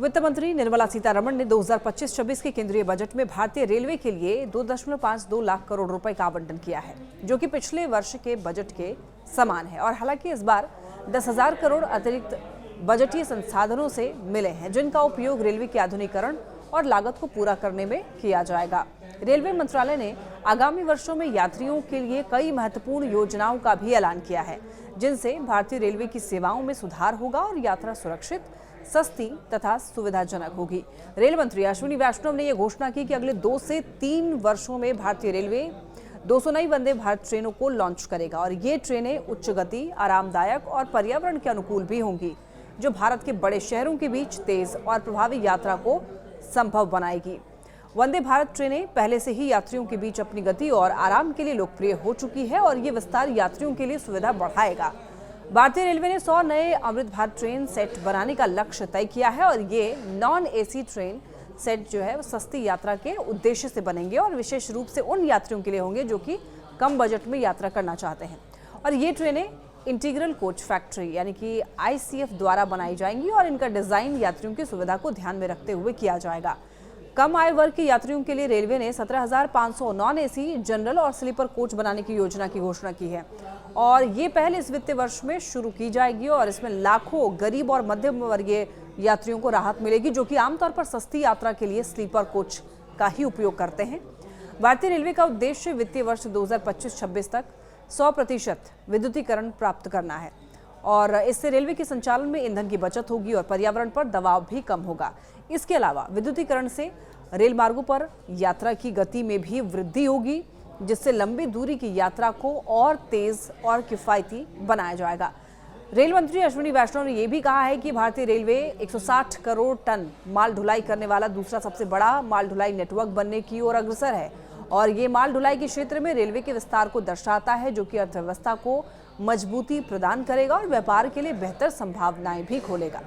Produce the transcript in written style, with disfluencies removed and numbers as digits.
वित्त मंत्री निर्मला सीतारमण ने 2025-26 के केंद्रीय बजट में भारतीय रेलवे के लिए 2.52 लाख करोड़ रुपए का आवंटन किया है, जो कि पिछले वर्ष के बजट के समान है। और हालांकि इस बार 10,000 करोड़ अतिरिक्त बजटीय संसाधनों से मिले हैं, जिनका उपयोग रेलवे के आधुनिकीकरण और लागत को पूरा करने में किया जाएगा। रेलवे मंत्रालय ने आगामी वर्षों में यात्रियों के लिए कई महत्वपूर्ण योजनाओं का भी ऐलान किया है, जिनसे भारतीय रेलवे की सेवाओं में सुधार होगा और यात्रा सुरक्षित, सस्ती तथा सुविधाजनक होगी। रेल मंत्री अश्विनी वैष्णव ने यह घोषणा की कि अगले 2 से 3 वर्षों में भारतीय रेलवे 200 नई वंदे भारत ट्रेनों को लॉन्च करेगा और ये ट्रेनें उच्च गति, आरामदायक और पर्यावरण के अनुकूल भी होंगी, जो भारत के बड़े शहरों के बीच तेज और प्रभावी यात्रा को संभव बनाएगी। वंदे भारत ट्रेनें पहले से ही यात्रियों के बीच अपनी गति और आराम के लिए लोकप्रिय हो चुकी है और ये विस्तार यात्रियों के लिए सुविधा बढ़ाएगा। भारतीय रेलवे ने 100 नए अमृत भारत ट्रेन सेट बनाने का लक्ष्य तय किया है और ये नॉन एसी ट्रेन सेट जो है वो सस्ती यात्रा के उद्देश्य से बनेंगे और विशेष रूप से उन यात्रियों के लिए होंगे जो कि कम बजट में यात्रा करना चाहते हैं। और ये ट्रेनें इंटीग्रल कोच फैक्ट्री यानी कि ICF द्वारा बनाई जाएंगी और इनका डिजाइन यात्रियों की सुविधा को ध्यान में रखते हुए किया जाएगा। कम आय वर्ग के यात्रियों के लिए रेलवे ने 17,500 नॉन एसी, जनरल और स्लीपर कोच बनाने की योजना की घोषणा की है और ये पहल इस वित्तीय वर्ष में शुरू की जाएगी और इसमें लाखों गरीब और मध्यम वर्गीय यात्रियों को राहत मिलेगी, जो कि आमतौर पर सस्ती यात्रा के लिए स्लीपर कोच का ही उपयोग करते हैं। भारतीय रेलवे का उद्देश्य वित्तीय वर्ष 2025-26 तक 100% विद्युतीकरण प्राप्त करना है और इससे रेलवे के संचालन में ईंधन की बचत होगी और पर्यावरण पर दबाव भी कम होगा। इसके अलावा विद्युतीकरण से रेल मार्गों पर यात्रा की गति में भी वृद्धि होगी, जिससे लंबी दूरी की यात्रा को और तेज और किफायती बनाया जाएगा। रेल मंत्री अश्विनी वैष्णव ने यह भी कहा है कि भारतीय रेलवे 160 करोड़ टन माल ढुलाई करने वाला दूसरा सबसे बड़ा माल ढुलाई नेटवर्क बनने की ओर अग्रसर है और ये माल ढुलाई के क्षेत्र में रेलवे के विस्तार को दर्शाता है, जो कि अर्थव्यवस्था को मजबूती प्रदान करेगा और व्यापार के लिए बेहतर संभावनाएं भी खोलेगा।